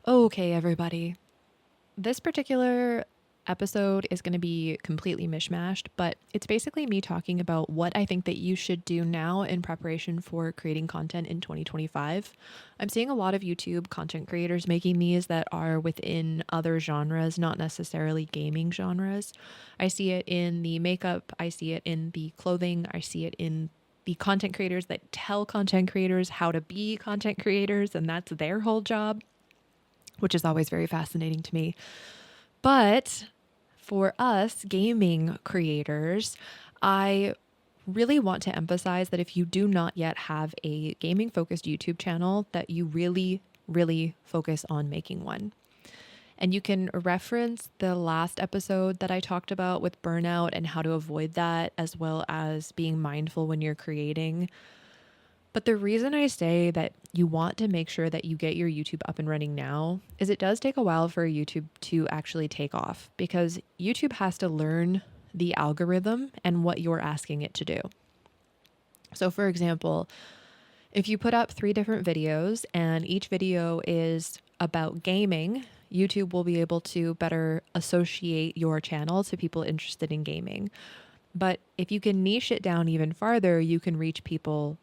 Okay, everybody. This particular episode is going to be completely mishmashed, but it's basically me talking about what I think that you should do now in preparation for creating content in 2025. I'm seeing a lot of YouTube content creators making these that are within other genres, not necessarily gaming genres. I see it in the makeup, I see it in the clothing, I see it in the content creators that tell content creators how to be content creators, and that's their whole job, which is always very fascinating to me. But for us gaming creators, I really want to emphasize that if you do not yet have a gaming focused YouTube channel, that you really focus on making one. And you can reference the last episode that I talked about with burnout and how to avoid that, as well as being mindful when you're creating. But the reason I say that you want to make sure that you get your YouTube up and running now is it does take a while for YouTube to actually take off because YouTube has to learn the algorithm and what you're asking it to do. So, for example, if you put up 3 different videos and each video is about gaming, YouTube will be able to better associate your channel to people interested in gaming. But if you can niche it down even farther, you can reach people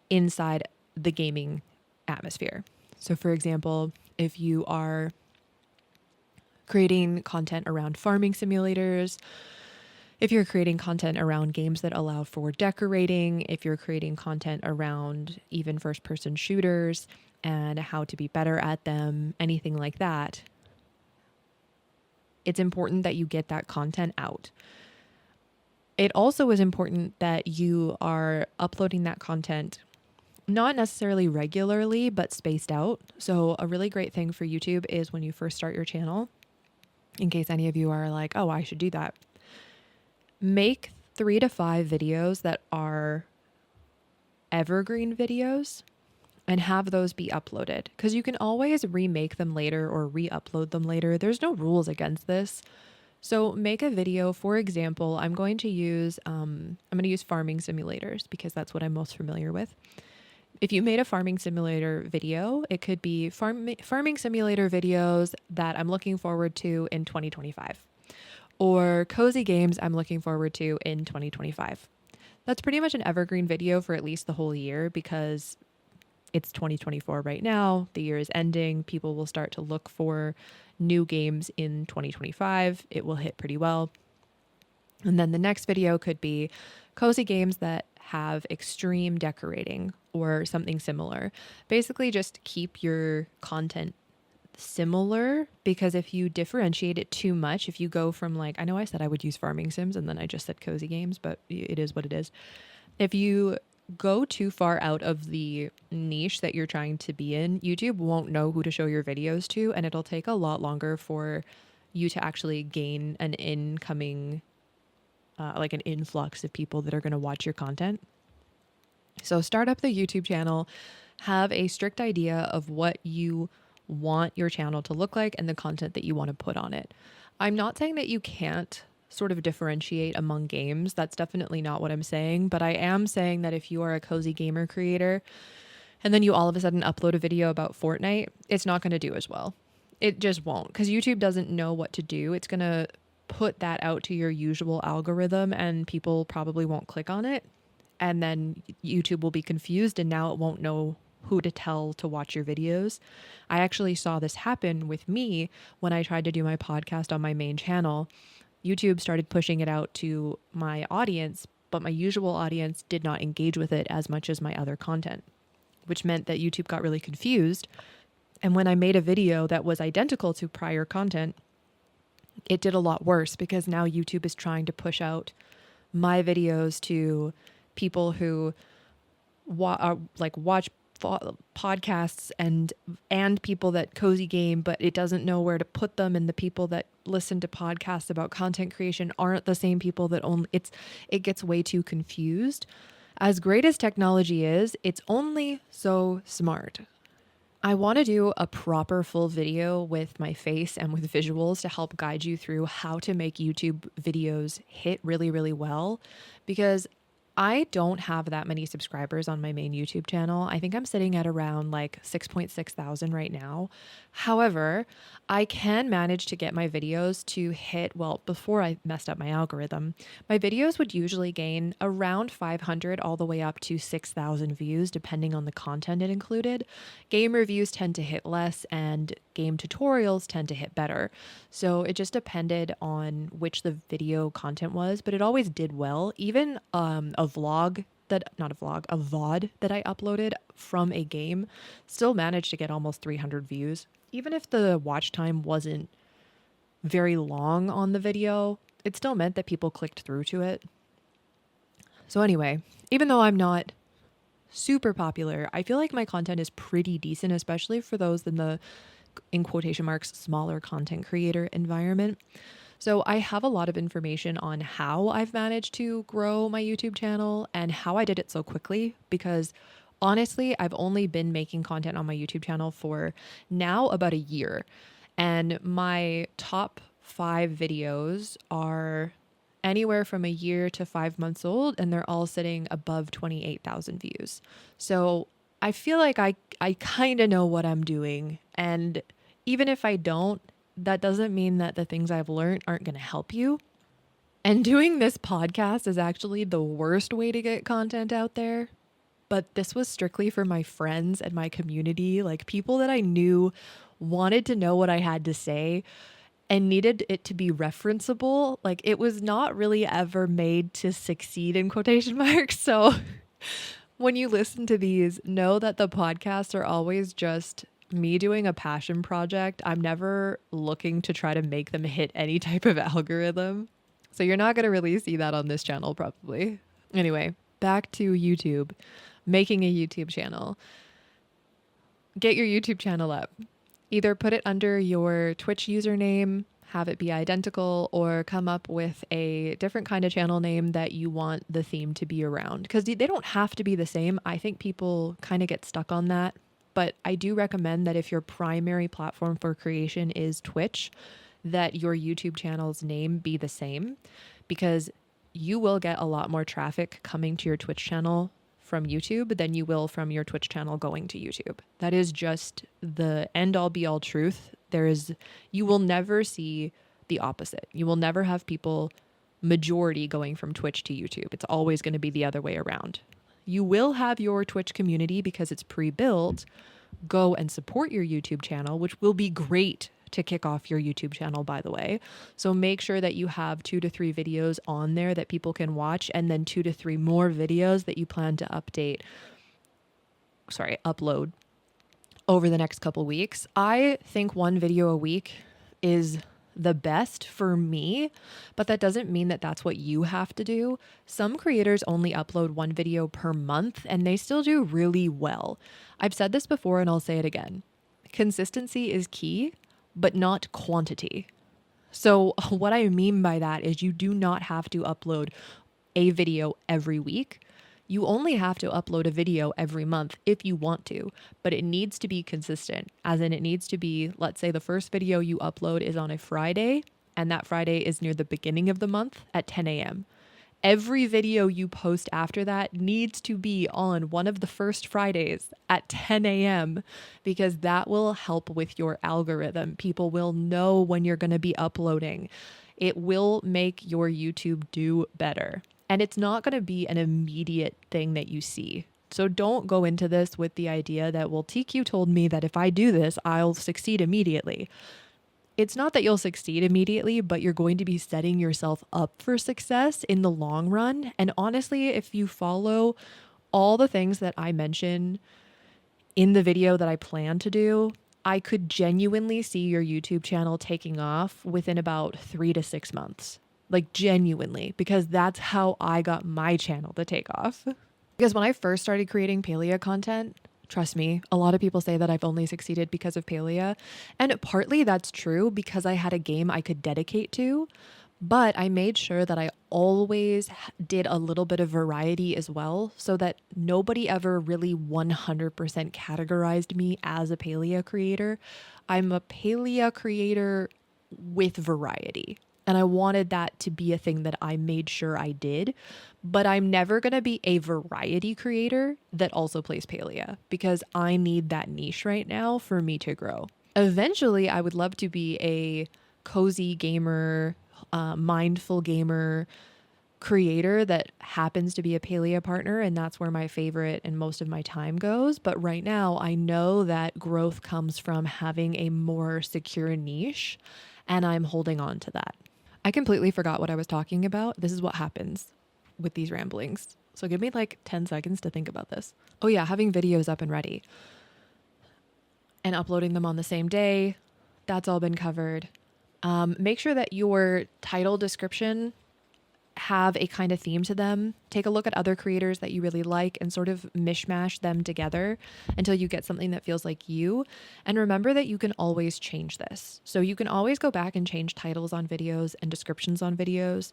inside the gaming atmosphere. So, for example, if you are creating content around farming simulators, if you're creating content around games that allow for decorating, if you're creating content around even first person shooters and how to be better at them, anything like that, it's important that you get that content out. It also is important that you are uploading that content not necessarily regularly, but spaced out. So a really great thing for YouTube is when you first start your channel, in case any of you are like, oh, I should do that, make 3 to 5 videos that are evergreen videos and have those be uploaded because you can always remake them later or re-upload them later. There's no rules against this. So make a video. For example, I'm going to use farming simulators because that's what I'm most familiar with. If you made a farming simulator video, it could be farming simulator videos that I'm looking forward to in 2025 or cozy games I'm looking forward to in 2025. That's pretty much an evergreen video for at least the whole year because it's 2024 right now. The year is ending. People will start to look for new games in 2025. It will hit pretty well. And then the next video could be cozy games that have extreme decorating or something similar. Basically, just keep your content similar because if you differentiate it too much, if you go from like, I know I said I would use farming sims and then I just said cozy games, but it is what it is. If you go too far out of the niche that you're trying to be in, YouTube won't know who to show your videos to, and it'll take a lot longer for you to actually gain an incoming like an influx of people that are going to watch your content. So start up the YouTube channel, have a strict idea of what you want your channel to look like and the content that you want to put on it. I'm not saying that you can't sort of differentiate among games. That's definitely not what I'm saying. But I am saying that if you are a cozy gamer creator and then you all of a sudden upload a video about Fortnite, it's not going to do as well. It just won't because YouTube doesn't know what to do. It's going to put that out to your usual algorithm and people probably won't click on it. And then YouTube will be confused and now it won't know who to tell to watch your videos. I actually saw this happen with me when I tried to do my podcast on my main channel. YouTube started pushing it out to my audience, but my usual audience did not engage with it as much as my other content, which meant that YouTube got really confused. And when I made a video that was identical to prior content, it did a lot worse because now YouTube is trying to push out my videos to people who watch podcasts and people that cozy game, but it doesn't know where to put them. And the people that listen to podcasts about content creation aren't the same people that it gets way too confused. As great as technology is, it's only so smart. I want to do a proper full video with my face and with visuals to help guide you through how to make YouTube videos hit really, really well. Because I don't have that many subscribers on my main YouTube channel. I think I'm sitting at around like 6.6 thousand right now. However, I can manage to get my videos to hit, well, before I messed up my algorithm, my videos would usually gain around 500 all the way up to 6,000 views, depending on the content it included. Game reviews tend to hit less and game tutorials tend to hit better. So it just depended on which the video content was, but it always did well. Even a vlog that, not a vlog, a VOD that I uploaded from a game still managed to get almost 300 views. Even if the watch time wasn't very long on the video, it still meant that people clicked through to it. So anyway, even though I'm not super popular, I feel like my content is pretty decent, especially for those in the, in quotation marks, smaller content creator environment. So I have a lot of information on how I've managed to grow my YouTube channel and how I did it so quickly, because honestly, I've only been making content on my YouTube channel for now about a year. And my top 5 videos are anywhere from a year to 5 months old, and they're all sitting above 28,000 views. So I feel like I kind of know what I'm doing. And even if I don't, that doesn't mean that the things I've learned aren't going to help you. And doing this podcast is actually the worst way to get content out there. But this was strictly for my friends and my community, like people that I knew wanted to know what I had to say and needed it to be referenceable. Like it was not really ever made to succeed in quotation marks. So when you listen to these, know that the podcasts are always just me doing a passion project. I'm never looking to try to make them hit any type of algorithm. So you're not going to really see that on this channel probably. Anyway, back to YouTube. Making a YouTube channel. Get your YouTube channel up. Either put it under your Twitch username, have it be identical, or come up with a different kind of channel name that you want the theme to be around. Because they don't have to be the same. I think people kind of get stuck on that. But I do recommend that if your primary platform for creation is Twitch, that your YouTube channel's name be the same, because you will get a lot more traffic coming to your Twitch channel from YouTube than you will from your Twitch channel going to YouTube. That is just the end all be all truth. You will never see the opposite. You will never have people majority going from Twitch to YouTube. It's always going to be the other way around. You will have your Twitch community, because it's pre-built, go and support your YouTube channel, which will be great to kick off your YouTube channel, by the way. So make sure that you have 2 to 3 videos on there that people can watch, and then 2 to 3 more videos that you plan to upload over the next couple weeks. I think 1 video a week is the best for me, but that doesn't mean that that's what you have to do. Some creators only upload 1 video per month, and they still do really well. I've said this before and I'll say it again. Consistency is key, but not quantity. So what I mean by that is you do not have to upload a video every week. You only have to upload a video every month if you want to, but it needs to be consistent, as in it needs to be, let's say the first video you upload is on a Friday, and that Friday is near the beginning of the month at 10 a.m. Every video you post after that needs to be on one of the first Fridays at 10 a.m. because that will help with your algorithm. People will know when you're going to be uploading. It will make your YouTube do better. And it's not going to be an immediate thing that you see. So don't go into this with the idea that, well, TQ told me that if I do this, I'll succeed immediately. It's not that you'll succeed immediately, but you're going to be setting yourself up for success in the long run. And honestly, if you follow all the things that I mention in the video that I plan to do, I could genuinely see your YouTube channel taking off within about 3 to 6 months. Like genuinely, because that's how I got my channel to take off. Because when I first started creating paleo content, trust me, a lot of people say that I've only succeeded because of paleo. And partly that's true because I had a game I could dedicate to, but I made sure that I always did a little bit of variety as well, so that nobody ever really 100% categorized me as a paleo creator. I'm a paleo creator with variety. And I wanted that to be a thing that I made sure I did. But I'm never going to be a variety creator that also plays Palia because I need that niche right now for me to grow. Eventually, I would love to be a cozy gamer, mindful gamer creator that happens to be a Palia partner, and that's where my favorite and most of my time goes. But right now, I know that growth comes from having a more secure niche, and I'm holding on to that. I completely forgot what I was talking about. This is what happens with these ramblings. So give me like 10 seconds to think about this. Oh, yeah, having videos up and ready and uploading them on the same day. That's all been covered. Make sure that your title description have a kind of theme to them. Take a look at other creators that you really like and sort of mishmash them together until you get something that feels like you. And remember that you can always change this. So you can always go back and change titles on videos and descriptions on videos.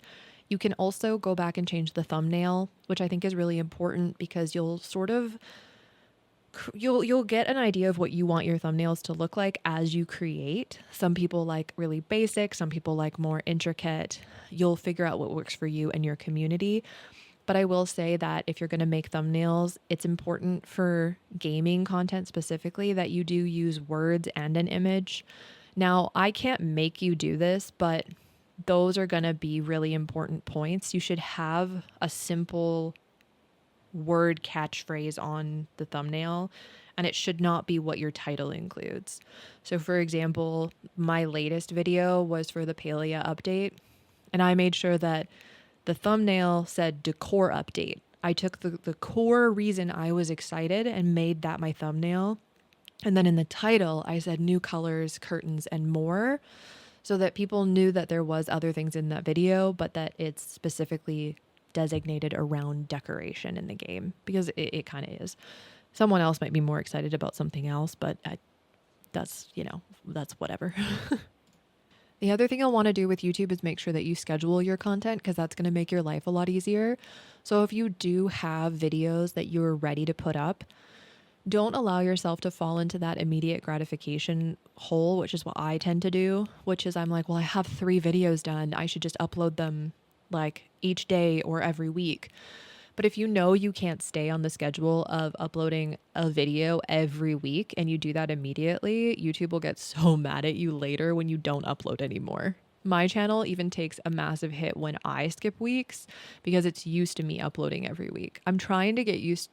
You can also go back and change the thumbnail, which I think is really important because you'll get an idea of what you want your thumbnails to look like as you create. Some people like really basic, some people like more intricate. You'll figure out what works for you and your community. But I will say that if you're going to make thumbnails, it's important for gaming content specifically that you do use words and an image. Now, I can't make you do this, but those are going to be really important points. You should have a simple word catchphrase on the thumbnail, and it should not be what your title includes. So for example, my latest video was for the Palia update, and I made sure that the thumbnail said decor update. I took the core reason I was excited and made that my thumbnail. And then in the title, I said new colors, curtains, and more, so that people knew that there was other things in that video, but that it's specifically designated around decoration in the game, because it kind of is. Someone else might be more excited about something else, but that's whatever. The other thing you'll want to do with YouTube is make sure that you schedule your content, because that's going to make your life a lot easier. So if you do have videos that you're ready to put up, don't allow yourself to fall into that immediate gratification hole, which is what I tend to do, which is I'm like, well, I have 3 videos done. I should just upload them like each day or every week. But if you know you can't stay on the schedule of uploading a video every week and you do that immediately, YouTube will get so mad at you later when you don't upload anymore. My channel even takes a massive hit when I skip weeks because it's used to me uploading every week. I'm trying to get used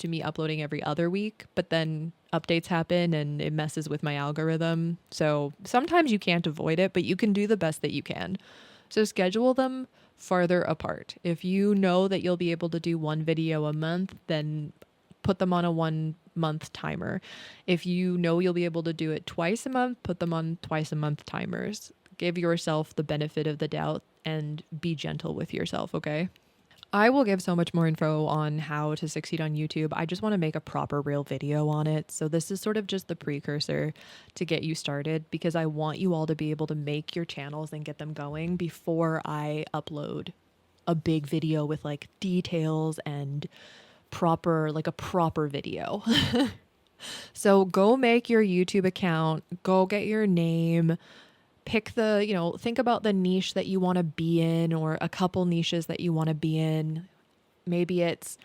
to me uploading every other week, but then updates happen and it messes with my algorithm. So sometimes you can't avoid it, but you can do the best that you can. So schedule them farther apart. If you know that you'll be able to do 1 video a month, then put them on a 1-month timer. If you know you'll be able to do it twice a month, put them on twice-a-month timers. Give yourself the benefit of the doubt and be gentle with yourself, okay? I will give so much more info on how to succeed on YouTube. I just want to make a proper real video on it. So this is sort of just the precursor to get you started, because I want you all to be able to make your channels and get them going before I upload a big video with like details and a proper video. So go make your YouTube account, go get your name, pick think about the niche that you want to be in, or a couple niches that you want to be in. Maybe it's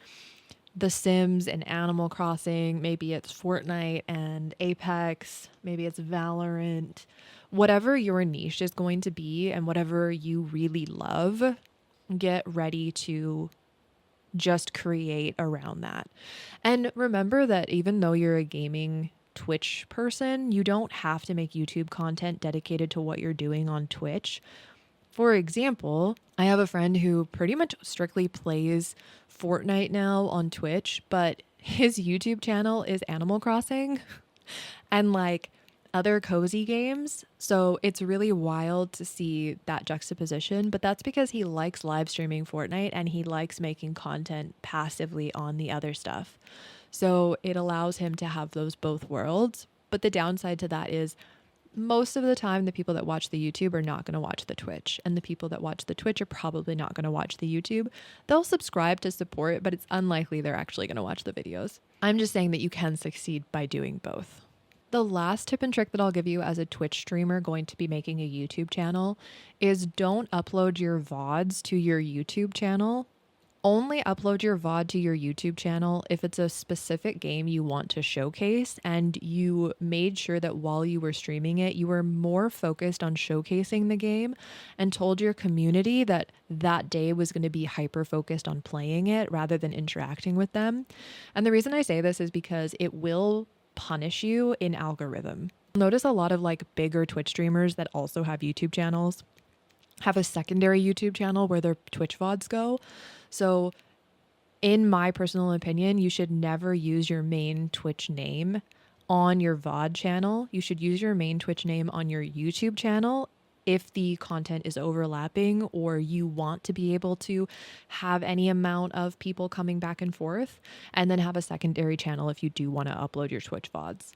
The Sims and Animal Crossing. Maybe it's Fortnite and Apex. Maybe it's Valorant. Whatever your niche is going to be and whatever you really love, get ready to just create around that. And remember that even though you're a gaming Twitch person, you don't have to make YouTube content dedicated to what you're doing on Twitch. For example, I have a friend who pretty much strictly plays Fortnite now on Twitch, but his YouTube channel is Animal Crossing and like other cozy games. So it's really wild to see that juxtaposition, but that's because he likes live streaming Fortnite and he likes making content passively on the other stuff. So it allows him to have those both worlds. But the downside to that is most of the time, the people that watch the YouTube are not going to watch the Twitch. And the people that watch the Twitch are probably not going to watch the YouTube. They'll subscribe to support, but it's unlikely they're actually going to watch the videos. I'm just saying that you can succeed by doing both. The last tip and trick that I'll give you as a Twitch streamer going to be making a YouTube channel is don't upload your VODs to your YouTube channel. Only upload your VOD to your YouTube channel if it's a specific game you want to showcase and you made sure that while you were streaming it, you were more focused on showcasing the game and told your community that that day was going to be hyper focused on playing it rather than interacting with them. And the reason I say this is because it will punish you in algorithm. Notice a lot of like bigger Twitch streamers that also have YouTube channels have a secondary YouTube channel where their Twitch VODs go. So in my personal opinion, you should never use your main Twitch name on your VOD channel. You should use your main Twitch name on your YouTube channel if the content is overlapping or you want to be able to have any amount of people coming back and forth, and then have a secondary channel if you do want to upload your Twitch VODs.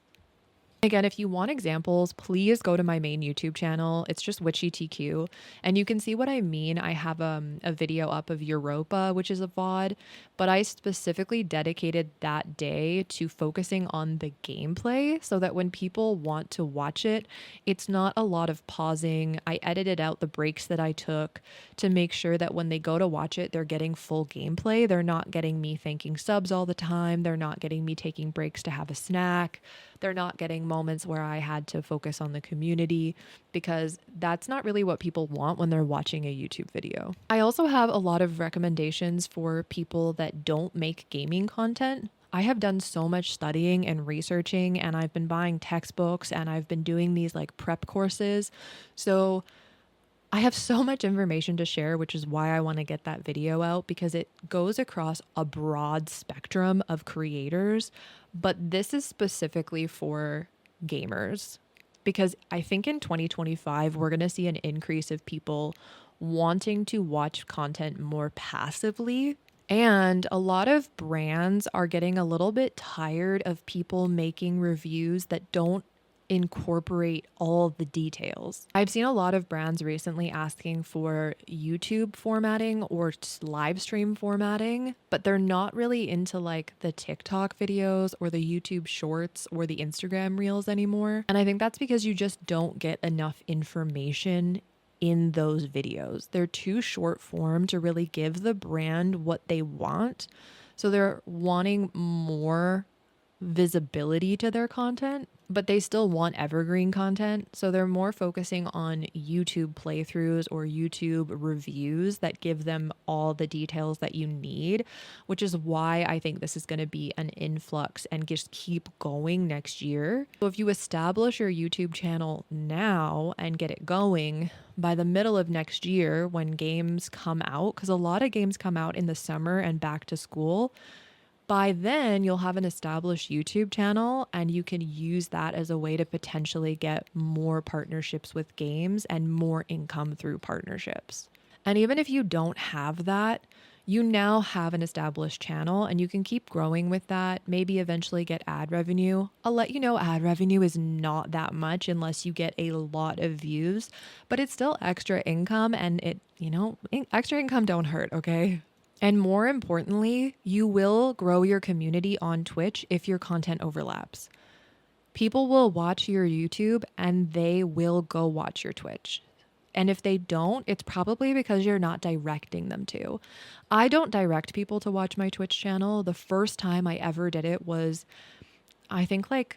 Again, if you want examples, please go to my main YouTube channel. It's just WitchyTQ, and you can see what I mean. I have a video up of Europa, which is a VOD, but I specifically dedicated that day to focusing on the gameplay so that when people want to watch it, it's not a lot of pausing. I edited out the breaks that I took to make sure that when they go to watch it, they're getting full gameplay. They're not getting me thanking subs all the time. They're not getting me taking breaks to have a snack. They're not getting moments where I had to focus on the community, because that's not really what people want when they're watching a YouTube video. I also have a lot of recommendations for people that don't make gaming content. I have done so much studying and researching, and I've been buying textbooks and I've been doing these like prep courses. So I have so much information to share, which is why I want to get that video out, because it goes across a broad spectrum of creators, but this is specifically for gamers, because I think in 2025, we're going to see an increase of people wanting to watch content more passively. And a lot of brands are getting a little bit tired of people making reviews that don't incorporate all the details. I've seen a lot of brands recently asking for YouTube formatting or live stream formatting, but they're not really into like the TikTok videos or the YouTube shorts or the Instagram reels anymore. And I think that's because you just don't get enough information in those videos. They're too short form to really give the brand what they want. So they're wanting more visibility to their content, but they still want evergreen content. So they're more focusing on YouTube playthroughs or YouTube reviews that give them all the details that you need, which is why I think this is going to be an influx and just keep going next year. So if you establish your YouTube channel now and get it going by the middle of next year when games come out, because a lot of games come out in the summer and back to school, by then you'll have an established YouTube channel and you can use that as a way to potentially get more partnerships with games and more income through partnerships. And even if you don't have that, you now have an established channel and you can keep growing with that, maybe eventually get ad revenue. I'll let you know ad revenue is not that much unless you get a lot of views, but it's still extra income, and extra income don't hurt, okay? And more importantly, you will grow your community on Twitch if your content overlaps. People will watch your YouTube and they will go watch your Twitch. And if they don't, it's probably because you're not directing them to. I don't direct people to watch my Twitch channel. The first time I ever did it was, I think like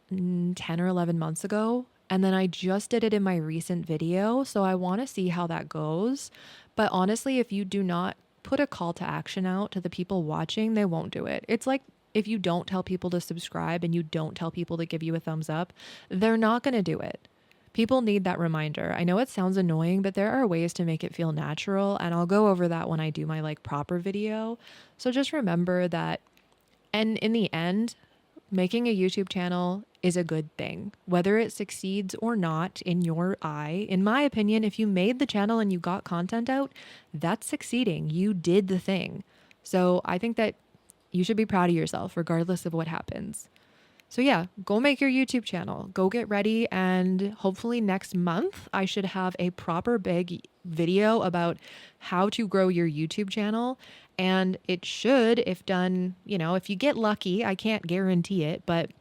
10 or 11 months ago. And then I just did it in my recent video. So I want to see how that goes. But honestly, if you do not put a call to action out to the people watching, they won't do it. It's like if you don't tell people to subscribe and you don't tell people to give you a thumbs up, they're not going to do it. People need that reminder. I know it sounds annoying, but there are ways to make it feel natural, and I'll go over that when I do my like proper video. So just remember that, and in the end, making a YouTube channel is a good thing, whether it succeeds or not in your eye. In my opinion, if you made the channel and you got content out, that's succeeding. You did the thing. So I think that you should be proud of yourself regardless of what happens. So yeah, go make your YouTube channel, go get ready, and hopefully next month I should have a proper big video about how to grow your YouTube channel. And it should, if done, if you get lucky, I can't guarantee it, but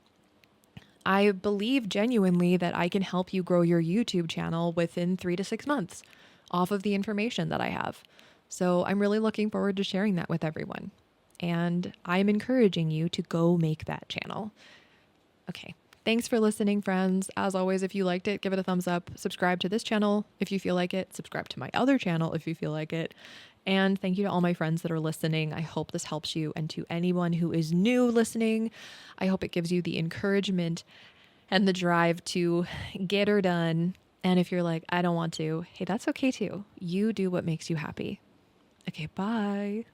I believe genuinely that I can help you grow your YouTube channel within 3 to 6 months off of the information that I have. So I'm really looking forward to sharing that with everyone. And I'm encouraging you to go make that channel. Okay. Thanks for listening, friends. As always, if you liked it, give it a thumbs up. Subscribe to this channel if you feel like it. Subscribe to my other channel if you feel like it. And thank you to all my friends that are listening. I hope this helps you. And to anyone who is new listening, I hope it gives you the encouragement and the drive to get her done. And if you're like, I don't want to, hey, that's okay too. You do what makes you happy. Okay, bye.